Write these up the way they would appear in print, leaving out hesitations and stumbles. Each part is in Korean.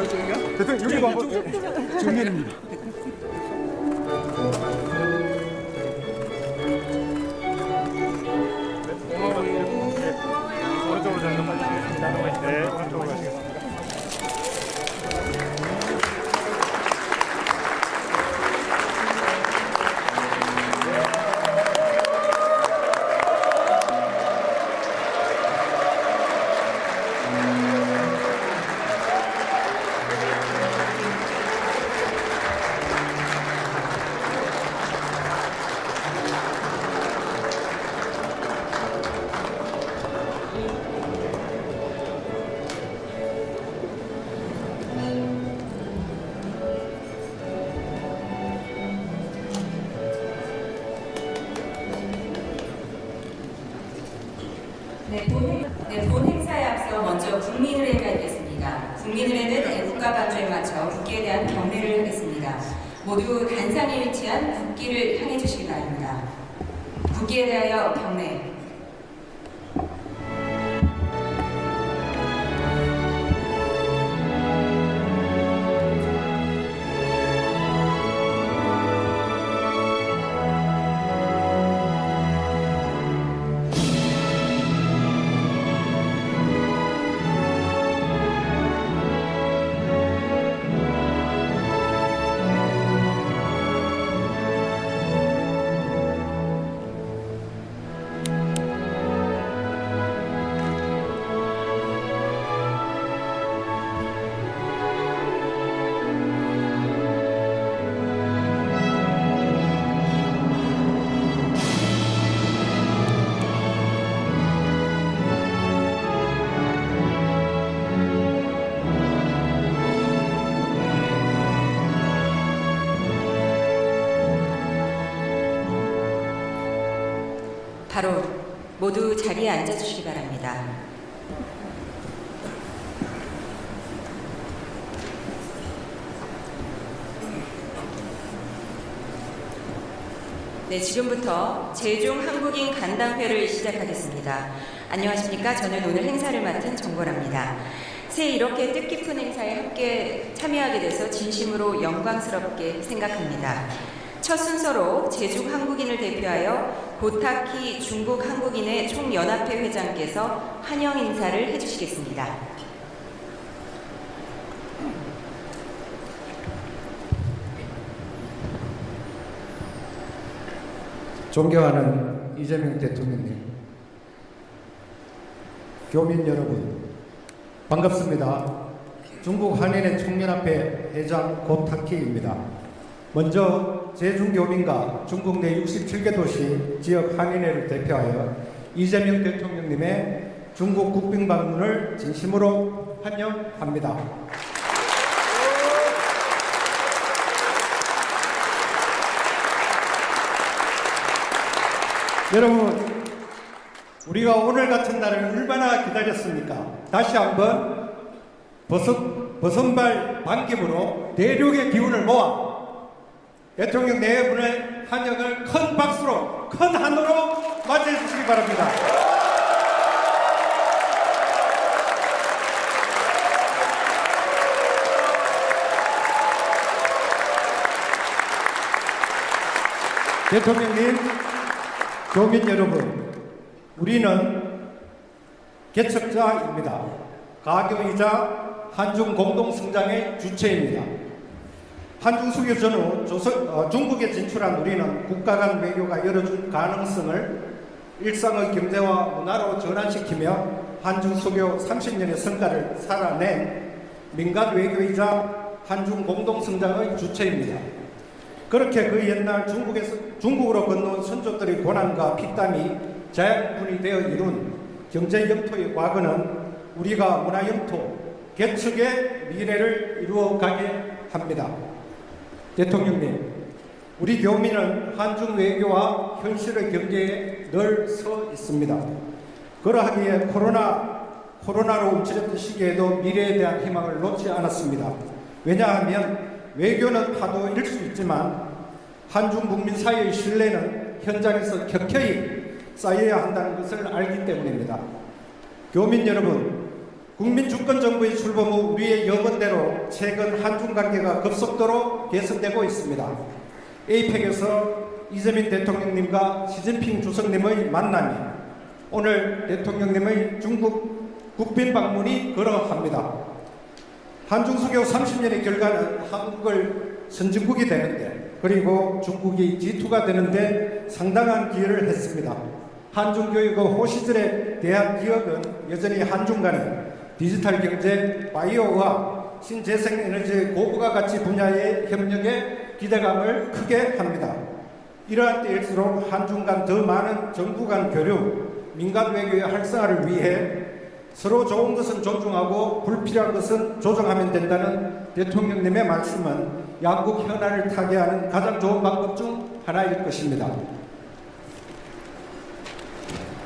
대통령 여기도 한번 정면입니다. 오른쪽으로 전송하시겠습니다. 네, 오른쪽으로 가시겠습니다. 본 행사에 앞서 먼저 국민의례가 있겠습니다. 국민의례는 애국가 반주에 맞춰 국기에 대한 경례를 하겠습니다. 모두 단상에 위치한 국기를 향해 주시기 바랍니다. 국기에 대하여 경례. 바로 모두 자리에 앉아주시기 바랍니다. 네, 지금부터 제중 한국인 간담회를 시작하겠습니다. 안녕하십니까? 저는 오늘 행사를 맡은 정보랍니다. 새해 이렇게 뜻깊은 행사에 함께 참여하게 돼서 진심으로 영광스럽게 생각합니다. 첫 순서로 제중 한국인을 대표하여 고타키 중국 한국인의 총연합회 회장께서 환영 인사를 해주시겠습니다. 존경하는 이재명 대통령님, 교민 여러분, 반갑습니다. 중국 한인의 총연합회 회장 고타키입니다. 먼저 제중교민과 중국 내 67개 도시 지역 한인회를 대표하여 이재명 대통령님의 중국 국빈 방문을 진심으로 환영합니다. 여러분, 우리가 오늘 같은 날을 얼마나 기다렸습니까? 다시 한번 버선발 반깁으로 내륙의 기운을 모아 대통령 네 분의 환영을 큰 박수로, 큰 한으로 맞이해 주시기 바랍니다. 대통령님, 교민 여러분, 우리는 개척자입니다. 가교이자 한중 공동성장의 주체입니다. 한중 수교 전후 중국에 진출한 우리는 국가 간 외교가 열어준 가능성을 일상의 경제와 문화로 전환시키며 한중 수교 30년의 성과를 살아낸 민간 외교이자 한중 공동성장의 주체입니다. 그렇게 그 옛날 중국으로 건너온 선조들의 고난과 피땀이 자양분이 되어 이룬 경제 영토의 과거는 우리가 문화 영토 개척의 미래를 이루어가게 합니다. 대통령님, 우리 교민은 한중 외교와 현실의 경계에 늘 서 있습니다. 그러하기에 코로나로 움츠렸던 시기에도 미래에 대한 희망을 놓지 않았습니다. 왜냐하면 외교는 파도일 수 있지만 한중 국민 사이의 신뢰는 현장에서 격혀이 쌓여야 한다는 것을 알기 때문입니다. 교민 여러분, 국민 주권 정부의 출범 후 우리의 여건대로 최근 한중 관계가 급속도로 개선되고 있습니다. 에이펙에서 이재명 대통령님과 시진핑 주석님의 만남이 오늘 대통령님의 중국 국빈 방문이 그러합니다. 한중 수교 30년의 결과는 한국을 선진국이 되는데 그리고 중국이 G2가 되는데 상당한 기여를 했습니다. 한중 교육의 호시절에 대한 기억은 여전히 한중 간의 디지털 경제, 바이오와 신재생에너지의 고부가 가치 분야의 협력에 기대감을 크게 합니다. 이러한 때일수록 한중 간 더 많은 정부 간 교류, 민간 외교의 활성화를 위해 서로 좋은 것은 존중하고 불필요한 것은 조정하면 된다는 대통령님의 말씀은 양국 현안을 타개하는 가장 좋은 방법 중 하나일 것입니다.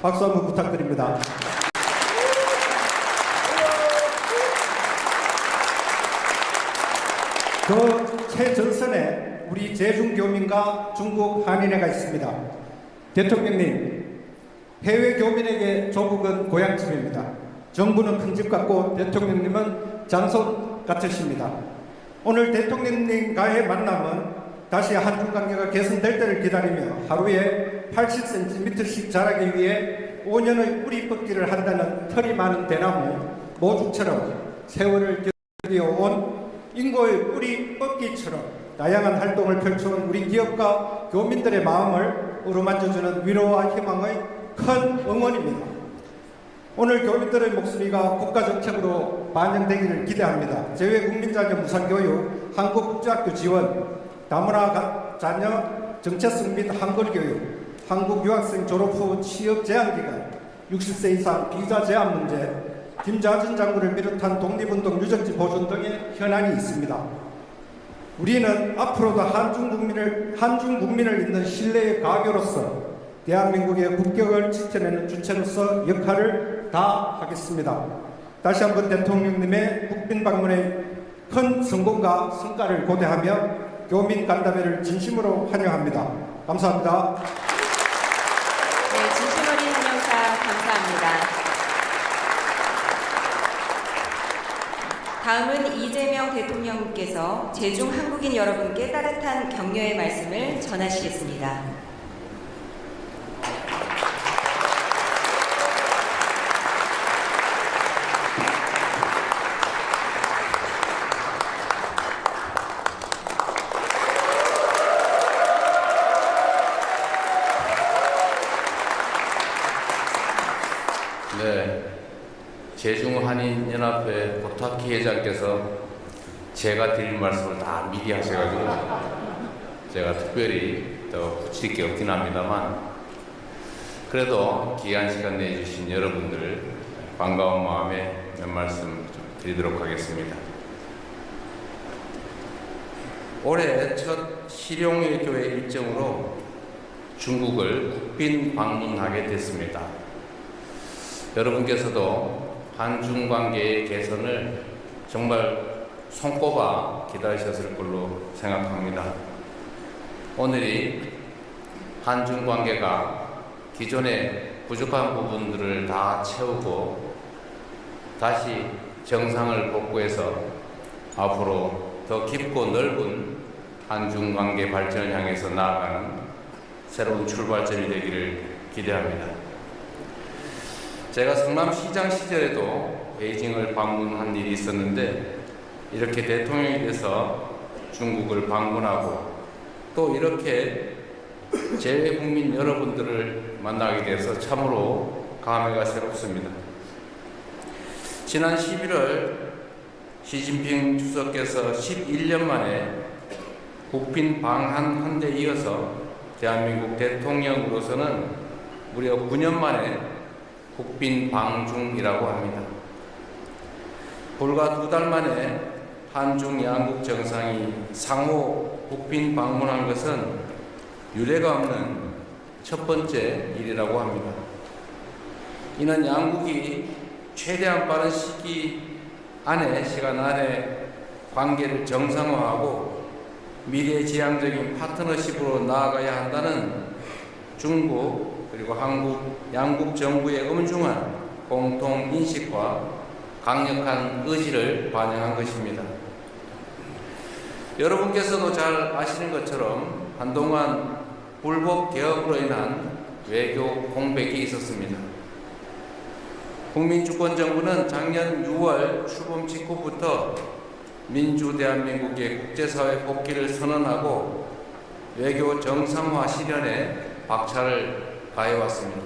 박수 한번 부탁드립니다. 그 최전선에 우리 제중교민과 중국 한인회가 있습니다. 대통령님, 해외 교민에게 조국은 고향집입니다. 정부는 큰 집 같고 대통령님은 장손 같으십니다. 오늘 대통령님과의 만남은 다시 한중 관계가 개선될 때를 기다리며 하루에 80cm씩 자라기 위해 5년의 뿌리 뽑기를 한다는 털이 많은 대나무 모죽처럼 세월을 견뎌온 인고의 뿌리 뽑기처럼 다양한 활동을 펼쳐온 우리 기업과 교민들의 마음을 어루만져주는 위로와 희망의 큰 응원입니다. 오늘 교민들의 목소리가 국가정책으로 반영되기를 기대합니다. 재외국민자녀 무상교육, 한국국제학교 지원, 다문화 자녀 정체성 및 한글교육, 한국 유학생 졸업 후 취업 제한기간, 60세 이상 비자 제한 문제, 김자진 장군을 비롯한 독립운동 유적지 보존 등의 현안이 있습니다. 우리는 앞으로도 한중 국민을 잇는 신뢰의 가교로서 대한민국의 국격을 지켜내는 주체로서 역할을 다하겠습니다. 다시 한번 대통령님의 국빈 방문의 큰 성공과 성과를 고대하며 교민 간담회를 진심으로 환영합니다. 감사합니다. 네, 진심 어린 환영사 감사합니다. 다음은 이재명 대통령께서 제중 한국인 여러분께 따뜻한 격려의 말씀을 전하시겠습니다. 네, 제중한인연합회 고타키 회장께서 제가 드릴 말씀을 다 미리 하셔가지고 제가 특별히 더 붙일 게 없긴 합니다만 그래도 귀한 시간 내주신 여러분들 반가운 마음에 몇 말씀 좀 드리도록 하겠습니다. 올해 첫 실용외교회 일정으로 중국을 국빈 방문하게 됐습니다. 여러분께서도 한중 관계의 개선을 정말 손꼽아 기다리셨을 걸로 생각합니다. 오늘이 한중 관계가 기존의 부족한 부분들을 다 채우고 다시 정상을 복구해서 앞으로 더 깊고 넓은 한중 관계 발전을 향해서 나아가는 새로운 출발점이 되기를 기대합니다. 제가 성남시장 시절에도 베이징을 방문한 일이 있었는데 이렇게 대통령이 돼서 중국을 방문하고 또 이렇게 재외국민 여러분들을 만나게 돼서 참으로 감회가 새롭습니다. 지난 11월 시진핑 주석께서 11년 만에 국빈 방한 데 이어서 대한민국 대통령으로서는 무려 9년 만에 국빈 방중이라고 합니다. 불과 2달 만에 한중 양국 정상이 상호 국빈 방문한 것은 유례가 없는 첫 번째 일이라고 합니다. 이는 양국이 최대한 빠른 시간 안에 관계를 정상화하고 미래지향적인 파트너십으로 나아가야 한다는 중국 그리고 한국 양국 정부의 엄중한 공통 인식과 강력한 의지를 반영한 것입니다. 여러분께서도 잘 아시는 것처럼 한동안 불법 개혁으로 인한 외교 공백이 있었습니다. 국민주권정부는 작년 6월 출범 직후부터 민주 대한민국의 국제사회 복귀를 선언하고 외교 정상화 실현에 박차를 가해왔습니다.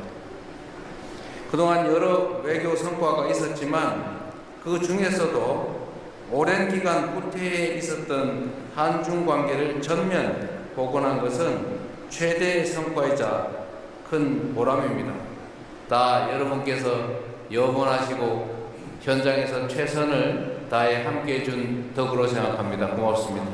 그동안 여러 외교 성과가 있었지만 그 중에서도 오랜 기간 후퇴해 있었던 한중 관계를 전면 복원한 것은 최대의 성과이자 큰 보람입니다. 다 여러분께서 염원하시고 현장에서 최선을 다해 함께해 준 덕으로 생각합니다. 고맙습니다.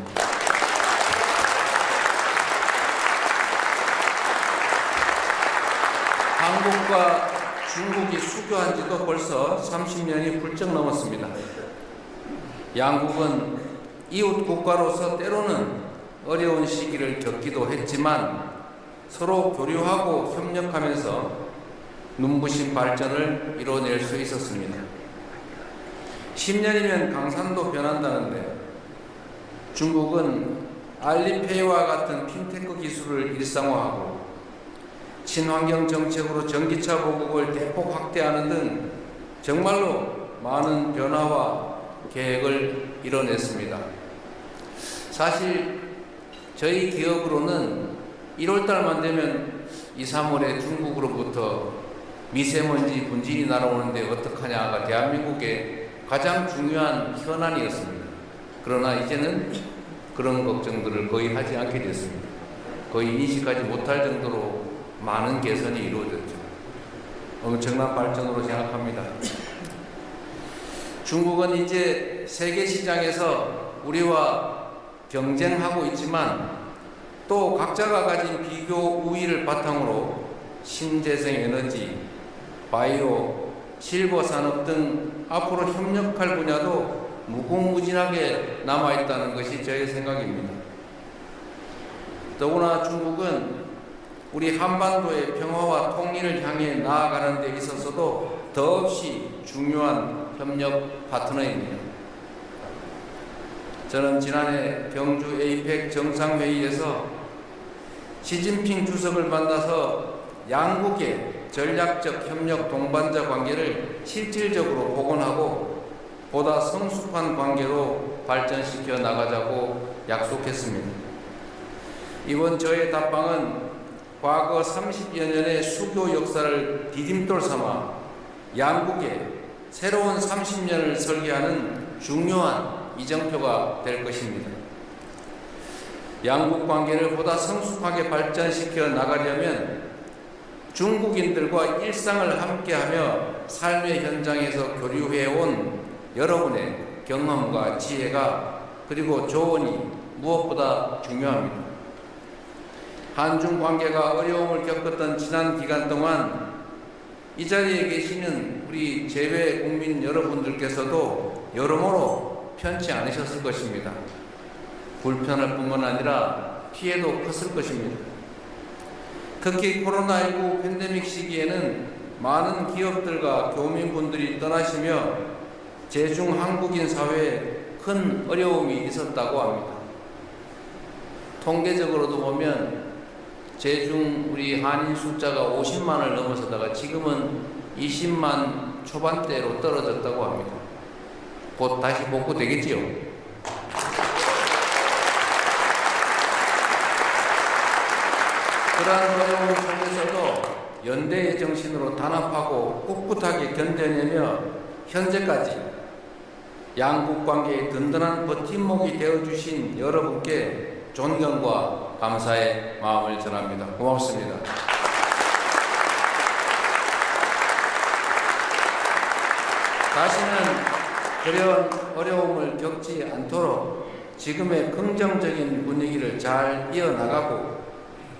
한국과 중국이 수교한 지도 벌써 30년이 훌쩍 넘었습니다. 양국은 이웃 국가로서 때로는 어려운 시기를 겪기도 했지만 서로 교류하고 협력하면서 눈부신 발전을 이뤄낼 수 있었습니다. 10년이면 강산도 변한다는데 중국은 알리페이와 같은 핀테크 기술을 일상화하고 친환경 정책으로 전기차 보급을 대폭 확대하는 등 정말로 많은 변화와 계획을 이뤄냈습니다. 사실 저희 기업으로는 1월달만 되면 2, 3월에 중국으로부터 미세먼지 분진이 날아오는데 어떡하냐가 대한민국의 가장 중요한 현안이었습니다. 그러나 이제는 그런 걱정들을 거의 하지 않게 됐습니다. 거의 인식하지 못할 정도로 많은 개선이 이루어졌죠. 엄청난 발전으로 생각합니다. 중국은 이제 세계 시장에서 우리와 경쟁하고 있지만 또 각자가 가진 비교 우위를 바탕으로 신재생 에너지, 바이오, 실버 산업 등 앞으로 협력할 분야도 무궁무진하게 남아있다는 것이 저의 생각입니다. 더구나 중국은 우리 한반도의 평화와 통일을 향해 나아가는 데 있어서도 더없이 중요한 협력 파트너입니다. 저는 지난해 경주 에이펙 정상회의에서 시진핑 주석을 만나서 양국의 전략적 협력 동반자 관계를 실질적으로 복원하고 보다 성숙한 관계로 발전시켜 나가자고 약속했습니다. 이번 저의 답방은 과거 30여 년의 수교 역사를 디딤돌 삼아 양국의 새로운 30년을 설계하는 중요한 이정표가 될 것입니다. 양국 관계를 보다 성숙하게 발전시켜 나가려면 중국인들과 일상을 함께하며 삶의 현장에서 교류해온 여러분의 경험과 지혜가 그리고 조언이 무엇보다 중요합니다. 한중 관계가 어려움을 겪었던 지난 기간 동안 이 자리에 계시는 우리 재외 국민 여러분들께서도 여러모로 편치 않으셨을 것입니다. 불편할 뿐만 아니라 피해도 컸을 것입니다. 특히 코로나19 팬데믹 시기에는 많은 기업들과 교민분들이 떠나시며 제중 한국인 사회에 큰 어려움이 있었다고 합니다. 통계적으로도 보면 제중 우리 한인 숫자가 50만을 넘어서다가 지금은 20만 초반대로 떨어졌다고 합니다. 곧 다시 복구되겠지요. 그러한 어려움 속에서도 연대의 정신으로 단합하고 꿋꿋하게 견뎌내며 현재까지 양국 관계의 든든한 버팀목이 되어주신 여러분께 존경과 감사의 마음을 전합니다. 고맙습니다. 다시는 그런 어려움을 겪지 않도록 지금의 긍정적인 분위기를 잘 이어나가고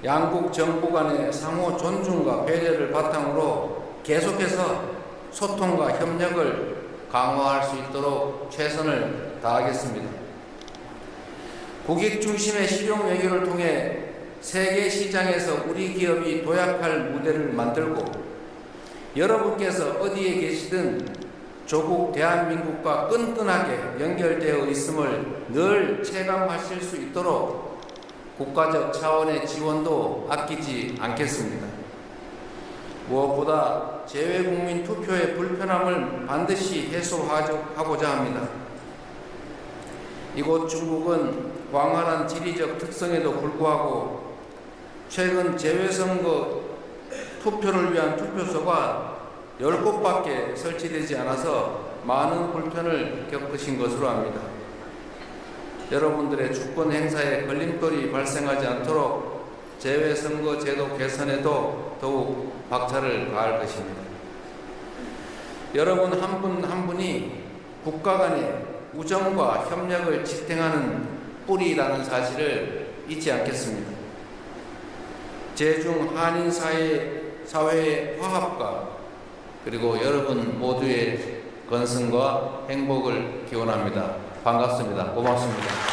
양국 정부 간의 상호 존중과 배려를 바탕으로 계속해서 소통과 협력을 강화할 수 있도록 최선을 다하겠습니다. 고객 중심의 실용 외교를 통해 세계 시장에서 우리 기업이 도약할 무대를 만들고 여러분께서 어디에 계시든 조국 대한민국과 끈끈하게 연결되어 있음을 늘 체감하실 수 있도록 국가적 차원의 지원도 아끼지 않겠습니다. 무엇보다 재외국민 투표의 불편함을 반드시 해소하고자 합니다. 이곳 중국은 광활한 지리적 특성에도 불구하고 최근 재외선거 투표를 위한 투표소가 10곳밖에 설치되지 않아서 많은 불편을 겪으신 것으로 압니다. 여러분들의 주권 행사에 걸림돌이 발생하지 않도록 재외선거 제도 개선에도 더욱 박차를 가할 것입니다. 여러분 한 분 한 분이 국가 간의 우정과 협력을 지탱하는 뿌리라는 사실을 잊지 않겠습니다. 제중 한인 사회의 화합과 그리고 여러분 모두의 건승과 행복을 기원합니다. 반갑습니다. 고맙습니다.